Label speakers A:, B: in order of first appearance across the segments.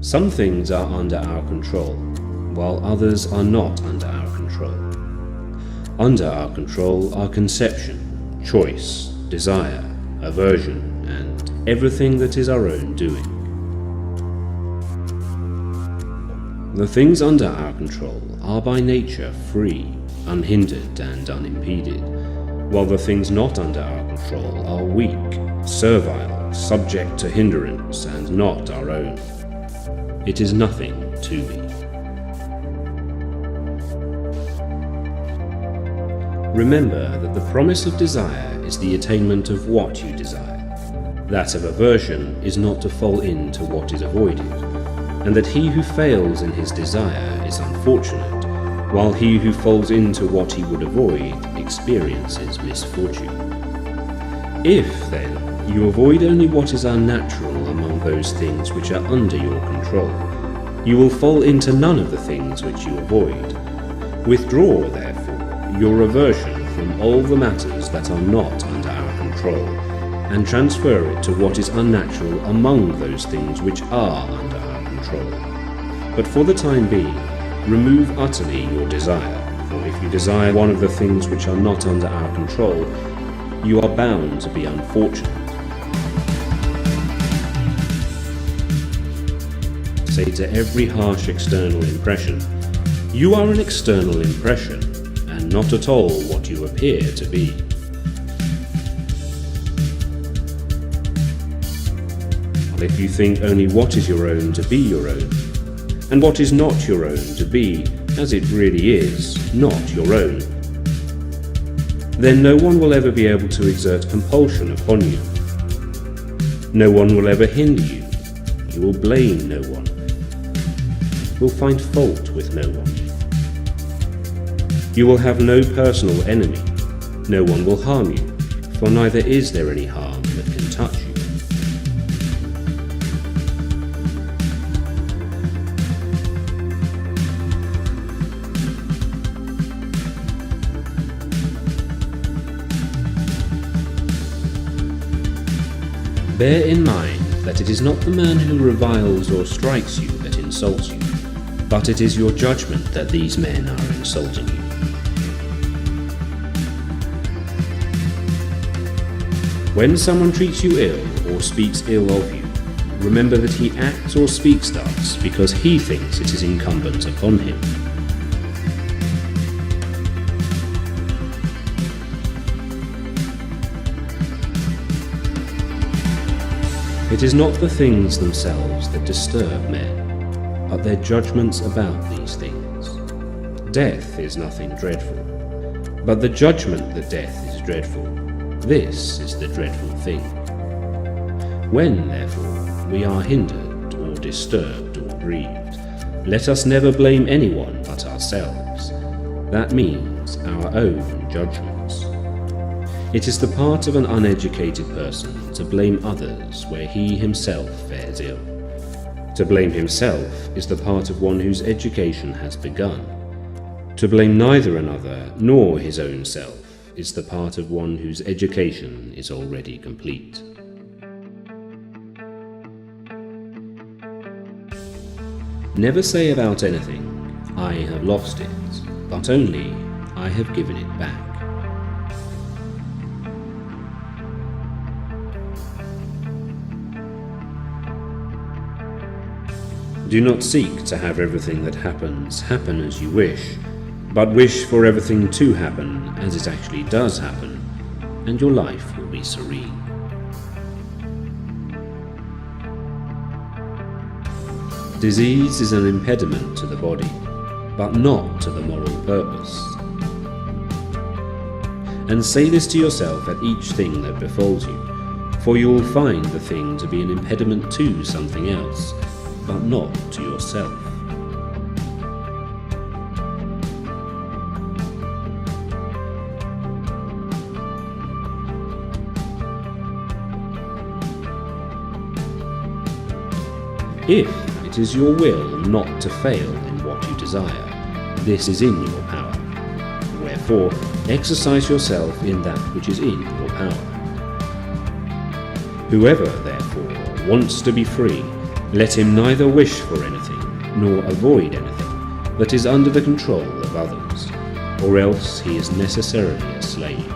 A: Some things are under our control, while others are not under our control. Under our control are conception, choice, desire, aversion, and everything that is our own doing. The things under our control are by nature free, unhindered and unimpeded, while the things not under our control are weak, servile, subject to hindrance, and not our own. It is nothing to me. Remember that the promise of desire is the attainment of what you desire. That of aversion is not to fall into what is avoided, and that he who fails in his desire is unfortunate, while he who falls into what he would avoid experiences misfortune. If, then, you avoid only what is unnatural among those things which are under your control, you will fall into none of the things which you avoid. Withdraw, therefore, your aversion from all the matters that are not under our control, and transfer it to what is unnatural among those things which are under our control. But for the time being, remove utterly your desire, for if you desire one of the things which are not under our control, you are bound to be unfortunate. Say to every harsh external impression, "You are an external impression, and not at all what you appear to be." If you think only what is your own to be your own, and what is not your own to be, as it really is, not your own, then no one will ever be able to exert compulsion upon you. No one will ever hinder you. You will blame no one. You will find fault with no one. You will have no personal enemy. No one will harm you, for neither is there any harm that can touch you. Bear in mind that it is not the man who reviles or strikes you that insults you, but it is your judgment that these men are insulting you. When someone treats you ill or speaks ill of you, remember that he acts or speaks thus because he thinks it is incumbent upon him. It is not the things themselves that disturb men, but their judgments about these things. Death is nothing dreadful, but the judgment that death is dreadful, this is the dreadful thing. When, therefore, we are hindered or disturbed or grieved, let us never blame anyone but ourselves. That means our own judgments. It is the part of an uneducated person to blame others where he himself fares ill. To blame himself is the part of one whose education has begun. To blame neither another nor his own self is the part of one whose education is already complete. Never say about anything, "I have lost it," but only, "I have given it back." Do not seek to have everything that happens happen as you wish, but wish for everything to happen as it actually does happen, and your life will be serene. Disease is an impediment to the body, but not to the moral purpose. And say this to yourself at each thing that befalls you, for you will find the thing to be an impediment to something else, but not to yourself. If it is your will not to fail in what you desire, this is in your power. Wherefore, exercise yourself in that which is in your power. Whoever, therefore, wants to be free Let him neither wish for anything, nor avoid anything, that is under the control of others, or else he is necessarily a slave.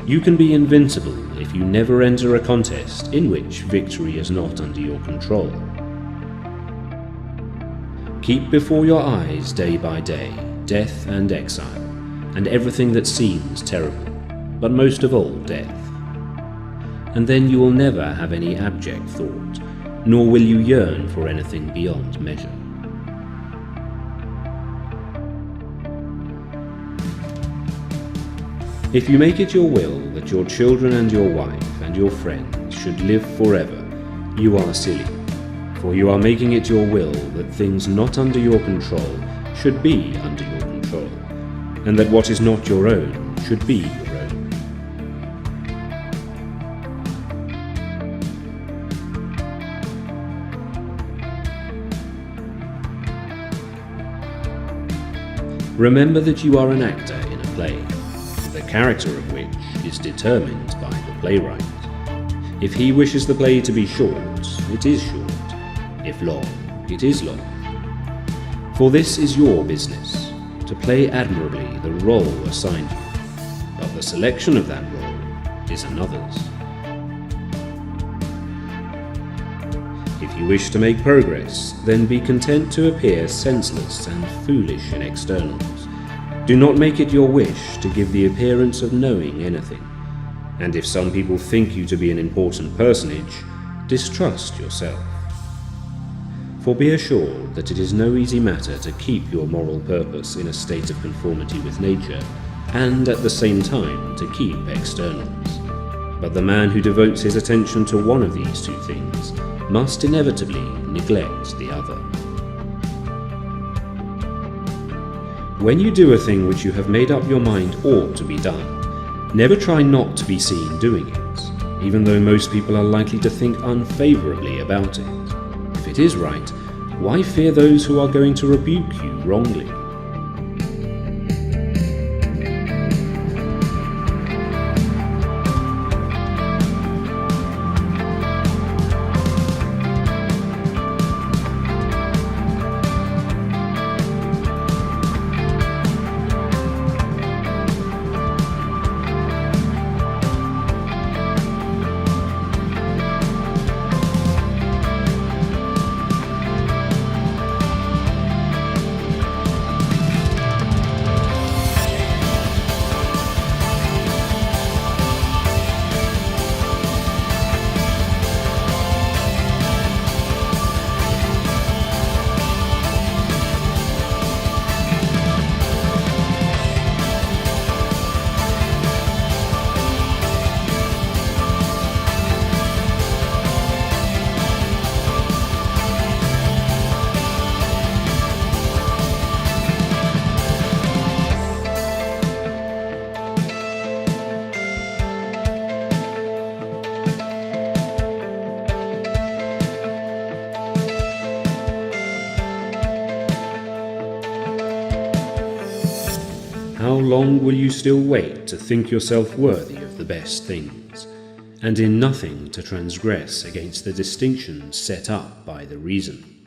A: You can be invincible if you never enter a contest in which victory is not under your control. Keep before your eyes day by day death and exile, and everything that seems terrible, but most of all death. And then you will never have any abject thought, nor will you yearn for anything beyond measure. If you make it your will that your children and your wife and your friends should live forever, you are silly, for you are making it your will that things not under your control should be under your control, and that what is not your own should be your own. Remember that you are an actor in a play, the character of which is determined by the playwright. If he wishes the play to be short, it is short. If long, it is long. For this is your business, to play admirably the role assigned you, but the selection of that role is another's. If you wish to make progress, then be content to appear senseless and foolish in externals. Do not make it your wish to give the appearance of knowing anything, and if some people think you to be an important personage, distrust yourself. For be assured that it is no easy matter to keep your moral purpose in a state of conformity with nature, and at the same time to keep externals. But the man who devotes his attention to one of these two things must inevitably neglect the other. When you do a thing which you have made up your mind ought to be done, never try not to be seen doing it, even though most people are likely to think unfavourably about it. If it is right, why fear those who are going to rebuke you wrongly? How long will you still wait to think yourself worthy of the best things, and in nothing to transgress against the distinctions set up by the reason?